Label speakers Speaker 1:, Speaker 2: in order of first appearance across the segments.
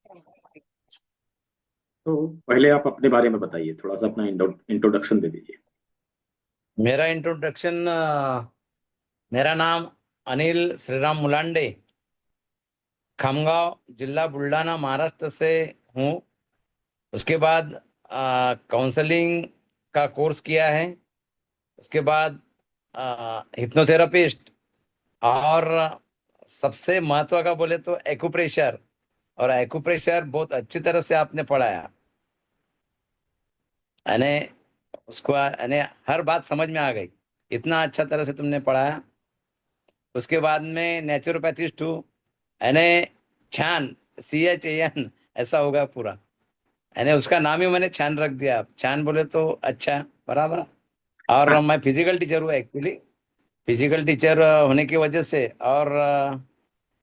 Speaker 1: तो पहले आप अपने बारे में बताइए, थोड़ा सा अपना इंट्रोडक्शन दे दीजिए।
Speaker 2: मेरा इंट्रोडक्शन। मेरा नाम अनिल श्रीराम मुलांडे, खामगांव जिला बुल्ढाना महाराष्ट्र से हूँ। उसके बाद काउंसलिंग का कोर्स किया है। उसके बाद हिप्नोथेरापिस्ट, और सबसे महत्व का बोले तो एक्यूप्रेशर। और एक्यूप्रेशर बहुत अच्छी तरह से आपने पढ़ाया, यानी उसको यानी हर बात समझ में आ गई, इतना अच्छा तरह से तुमने पढ़ाया। उसके बाद में नेचुरोपैथिस्ट हूँ, यानी छान, CHAN ऐसा होगा पूरा। यानी उसका नाम ही मैंने छान रख दिया। आप छान बोले तो अच्छा, बराबर। और मैं फिजिकल टीचर हूँ एक्चुअली। फिजिकल टीचर होने की वजह से, और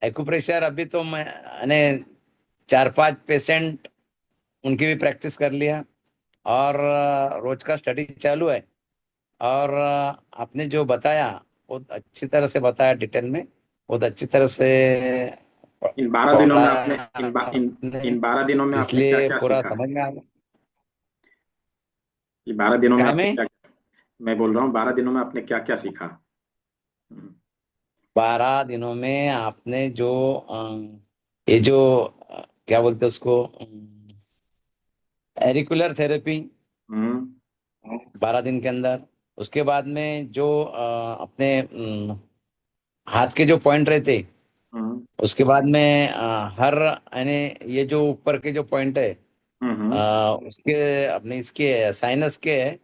Speaker 2: एक्यूप्रेशर अभी तो मैं यानी 4-5 पेशेंट उनकी भी प्रैक्टिस कर लिया। और रोज का स्टडी चालू है। और आपने जो बताया बहुत अच्छी तरह से बताया, डिटेल में बहुत अच्छी तरह से
Speaker 1: इन 12 दिनों में आपने
Speaker 2: पढ़ाया आपने,
Speaker 1: इन 12 दिनों में आपने क्या
Speaker 2: इसलिए
Speaker 1: क्या
Speaker 2: पूरा
Speaker 1: सीखा?
Speaker 2: समझ में आ गया।
Speaker 1: ये 12 दिनों में
Speaker 2: काय
Speaker 1: आपने
Speaker 2: में
Speaker 1: क्या, मैं बोल रहा हूँ 12 दिनों में आपने क्या क्या सीखा?
Speaker 2: 12 दिनों में आपने जो ये जो क्या बोलते हैं उसको, एरिकुलर थेरेपी
Speaker 1: हम्म।
Speaker 2: 12 दिन के अंदर। उसके बाद में जो अपने हाथ के जो पॉइंट रहते,
Speaker 1: हम्म।
Speaker 2: उसके बाद में हर यानी ये जो ऊपर के जो पॉइंट है,
Speaker 1: हम्म।
Speaker 2: उसके अपने इसके साइनस के है।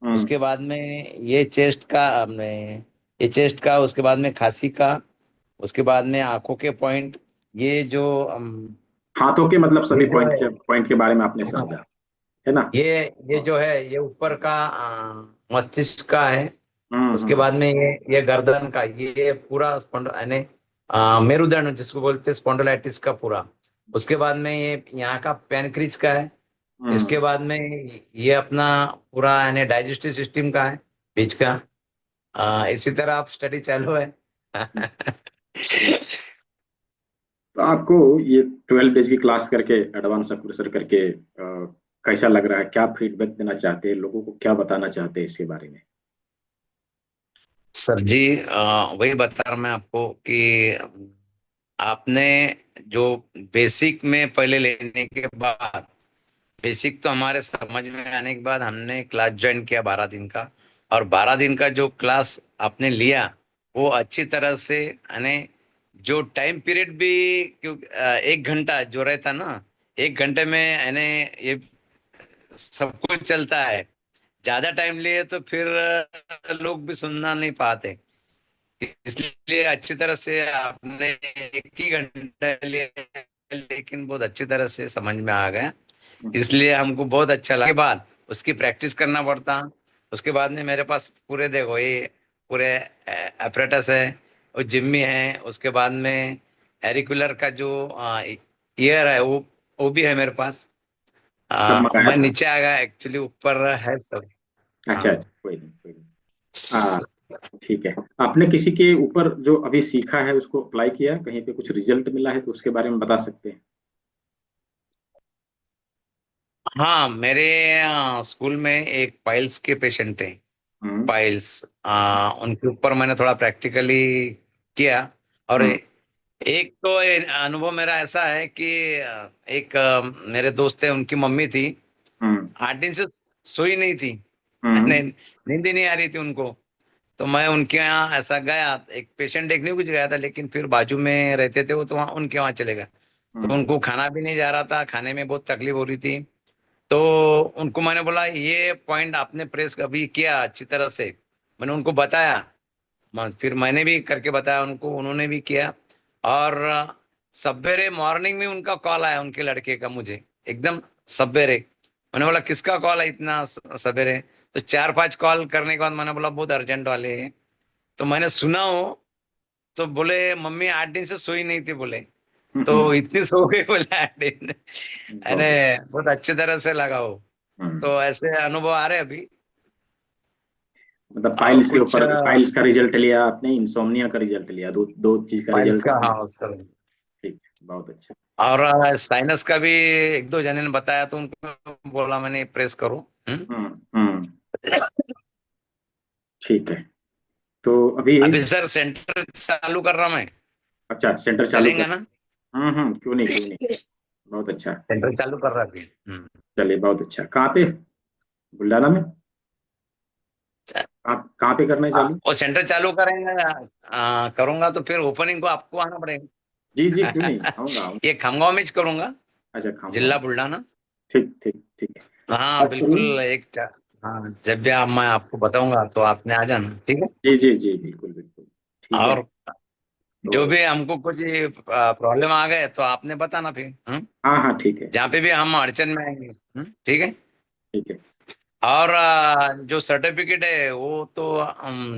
Speaker 1: हम्म।
Speaker 2: उसके बाद में ये चेस्ट का अपने, ये चेस्ट का, उसके बाद में खांसी का, उसके बाद में आंखों के पॉइंट, ये जो
Speaker 1: हाथों के मतलब
Speaker 2: ये
Speaker 1: सभी
Speaker 2: जो है,
Speaker 1: पॉइंट के बारे में आपने
Speaker 2: हाँ,
Speaker 1: समझा, है ना?
Speaker 2: ये ये जो है ये ऊपर का मस्तिष्क का है। उसके
Speaker 1: हम्म।
Speaker 2: बाद में ये गर्दन का, ये पूरा यानी मेरुदंड जिसको बोलते हैं स्पॉन्डिलाइटिस का पूरा। उसके बाद में ये यहाँ का पैनक्रीज का है। इसके
Speaker 1: हम्म।
Speaker 2: बाद में ये अपना पूरा यानी डाइजेस्टिव सिस्टम का है, बीच का। इसी तरह आप स्टडी चालू है।
Speaker 1: तो आपको ये 12 डेज की क्लास करके, एडवांस अकुरेशर करके कैसा लग रहा है? क्या फीडबैक देना चाहते हैं लोगों को, क्या बताना चाहते हैं इसके बारे में?
Speaker 2: सर जी, वही बता रहा मैं आपको कि आपने जो बेसिक में पहले लेने के बाद, बेसिक तो हमारे समझ में आने के बाद हमने क्लास ज्वाइन किया 12 दिन का। और 12 दिन का जो क्लास आपने लिया, वो अच्छी तरह से यानी जो टाइम पीरियड भी, क्योंकि 1 घंटा जो रहता ना, 1 घंटे में यानी ये सब कुछ चलता है। ज्यादा टाइम लिए तो फिर लोग भी सुनना नहीं पाते। इसलिए अच्छी तरह से आपने 1 ही घंटा लिया, लेकिन बहुत अच्छी तरह से समझ में आ गया।
Speaker 1: हम्म।
Speaker 2: इसलिए हमको बहुत अच्छा लगा। के बाद उसकी प्रैक्टिस करना पड़ता। उसके बाद में मेरे पास पूरे देखो ये पूरे अपरेटस है, वो जिम्मी है। उसके बाद में एरिकुलर का जो ईयर है, वो भी है मेरे पास।
Speaker 1: सब मंगाया
Speaker 2: मैं
Speaker 1: था?
Speaker 2: नीचे आ गया एक्चुअली, ऊपर है सब।
Speaker 1: अच्छा
Speaker 2: हाँ।
Speaker 1: अच्छा, कोई नहीं कोई नहीं। ठीक है। आपने किसी के ऊपर जो अभी सीखा है उसको अप्लाई किया है, कहीं पे कुछ रिजल्ट मिला है तो उसके बारे में बता सकते हैं?
Speaker 2: हाँ, मेरे स्कूल में एक पाइल्स के पेशेंट है।
Speaker 1: हम्म।
Speaker 2: पाइल्स, उनके ऊपर मैंने थोड़ा प्रैक्टिकली किया। और
Speaker 1: हम्म।
Speaker 2: एक तो अनुभव मेरा ऐसा है कि एक मेरे दोस्त थे, उनकी मम्मी थी,
Speaker 1: हम्म।
Speaker 2: 8 दिन से सोई नहीं थी।
Speaker 1: हम्म।
Speaker 2: नींद ही नहीं आ रही थी उनको। तो मैं उनके यहाँ ऐसा गया, एक पेशेंट देखने कुछ गया था, लेकिन फिर बाजू में रहते थे वो, तो वहाँ उनके वहाँ चले गया। तो
Speaker 1: हम्म।
Speaker 2: उनको खाना भी नहीं जा रहा था, खाने में बहुत तकलीफ हो रही थी। तो उनको मैंने बोला ये पॉइंट आपने प्रेस अभी किया अच्छी तरह से, मैंने उनको बताया। फिर मैंने भी करके बताया उनको, उन्होंने भी किया। और सवेरे मॉर्निंग में उनका कॉल आया, उनके लड़के का, मुझे एकदम सवेरे। मैंने बोला किसका कॉल है इतना सवेरे? तो 4-5 कॉल करने के बाद मैंने बोला बहुत अर्जेंट वाले हैं। तो मैंने सुना हो, तो बोले मम्मी 8 दिन से सोई नहीं थी बोले। तो
Speaker 1: हम्म।
Speaker 2: इतनी सो गई बोले 8 दिन। अरे
Speaker 1: बहुत
Speaker 2: बहुत अच्छी तरह से लगा हो।
Speaker 1: हम्म।
Speaker 2: तो ऐसे अनुभव आ रहे अभी।
Speaker 1: मतलब
Speaker 2: और
Speaker 1: पाइल्स के
Speaker 2: कुछ
Speaker 1: ऊपर, पाइल्स का रिजल्ट लिया आपने, इंसोम्निया का रिजल्ट लिया, दो दो चीज का
Speaker 2: फाइल्स
Speaker 1: रिजल्ट
Speaker 2: का,
Speaker 1: आपने?
Speaker 2: हाँ उसका।
Speaker 1: ठीक है, बहुत अच्छा।
Speaker 2: और साइनस का भी एक दो जने ने बताया, तो उनको बोला मैंने प्रेस करो। हम्म।
Speaker 1: हम्म। ठीक है। तो अभी,
Speaker 2: अभी सर सेंटर चालू कर रहा मैं।
Speaker 1: अच्छा सेंटर चालू कर,
Speaker 2: चलेंगे ना?
Speaker 1: क्यों नहीं, क्यों नहीं, बहुत अच्छा।
Speaker 2: सेंटर चालू कर रहा अभी। हम्म।
Speaker 1: चलिए बहुत अच्छा। कहाँ पे? बुल्ढाना में? कहाँ पे करना है चालू?
Speaker 2: वो सेंटर चालू करेंगे, करूंगा तो फिर ओपनिंग को आपको आना
Speaker 1: जी जी, क्यों
Speaker 2: पड़ेगा।
Speaker 1: नहीं, आऊंगा आऊंगा।
Speaker 2: ये खमगांव में करूंगा,
Speaker 1: अच्छा खाऊंगा।
Speaker 2: जिला बुल्ढाना।
Speaker 1: ठीक ठीक ठीक।
Speaker 2: हाँ
Speaker 1: बात करिए।
Speaker 2: बिल्कुल, हाँ जब भी मैं आपको बताऊंगा तो आपने आ जाना, ठीक है।
Speaker 1: जी जी जी, बिल्कुल बिल्कुल। ठीक है।
Speaker 2: और जो
Speaker 1: तो
Speaker 2: भी हमको कुछ प्रॉब्लम आ गए तो आपने बताना फिर।
Speaker 1: हाँ हाँ, ठीक है
Speaker 2: जहाँ
Speaker 1: ठीक
Speaker 2: पे
Speaker 1: है।
Speaker 2: भी हम अड़चन में आएंगे। ठीक है।
Speaker 1: ठीक है।
Speaker 2: और जो सर्टिफिकेट है वो तो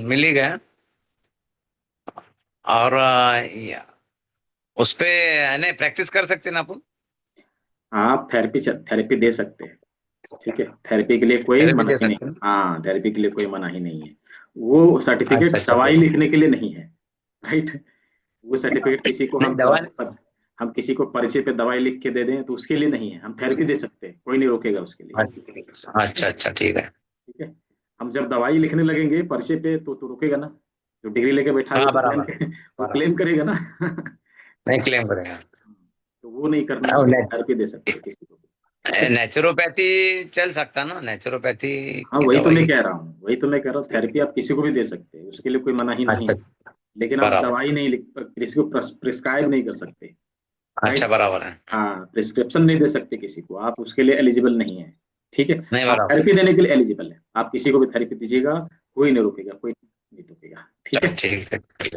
Speaker 2: मिल ही गया। और उस पे नहीं प्रैक्टिस कर सकते ना अपन?
Speaker 1: आप थेरेपी दे सकते हैं। ठीक है, थेरेपी के लिए कोई
Speaker 2: थेरेपी दे
Speaker 1: मनाही नहीं।
Speaker 2: सकते हैं?
Speaker 1: हाँ, थेरेपी के लिए कोई मनाही नहीं है। वो
Speaker 2: अच्छा
Speaker 1: सर्टिफिकेट
Speaker 2: अच्छा
Speaker 1: दवाई
Speaker 2: अच्छा।
Speaker 1: लिखने के लिए नहीं है। राइट। वो सर्टिफिकेट किसी को
Speaker 2: नहीं दवा नहीं।
Speaker 1: हम किसी को पर्चे पे दवाई लिख के दे दें तो उसके लिए नहीं है। हम थेरेपी दे सकते हैं, कोई नहीं रोकेगा उसके लिए।
Speaker 2: अच्छा अच्छा ठीक है।
Speaker 1: ठीक है। हम जब दवाई लिखने लगेंगे पर्चे पे तो रुकेगा ना। जो डिग्री लेके बैठा है वो
Speaker 2: हाँ
Speaker 1: तो
Speaker 2: बराबर
Speaker 1: वो
Speaker 2: बराबर।
Speaker 1: क्लेम करेगा ना।
Speaker 2: नहीं क्लेम करेगा।
Speaker 1: तो वो नहीं करना है, तो थेरेपी दे सकते हैं किसी को भी। ठीक है।
Speaker 2: नेचुरोपैथी चल सकता ना, नेचुरोपैथी
Speaker 1: हाँ,
Speaker 2: की
Speaker 1: वही तो मैं
Speaker 2: दवाई?
Speaker 1: कह रहा हूँ, वही तो मैं कह रहा हूँ, थेरेपी आप किसी को भी दे सकते हैं, उसके लिए कोई मनाही नहीं
Speaker 2: अच्छा
Speaker 1: है। लेकिन आप
Speaker 2: बराबर।
Speaker 1: दवाई नहीं लिख, किसी को प्रिस्क्राइब नहीं कर सकते।
Speaker 2: अच्छा
Speaker 1: राइट।
Speaker 2: बराबर है।
Speaker 1: हाँ, प्रिस्क्रिप्शन नहीं दे सकते किसी को, आप उसके लिए एलिजिबल नहीं है। ठीक है।
Speaker 2: नहीं
Speaker 1: आप
Speaker 2: बराबर।
Speaker 1: थेरेपी देने के लिए एलिजिबल है, आप किसी को भी थेरेपी दीजिएगा, कोई नहीं रोकेगा, कोई नहीं रोकेगा। ठीक
Speaker 2: चलो
Speaker 1: है।
Speaker 2: ठीक है।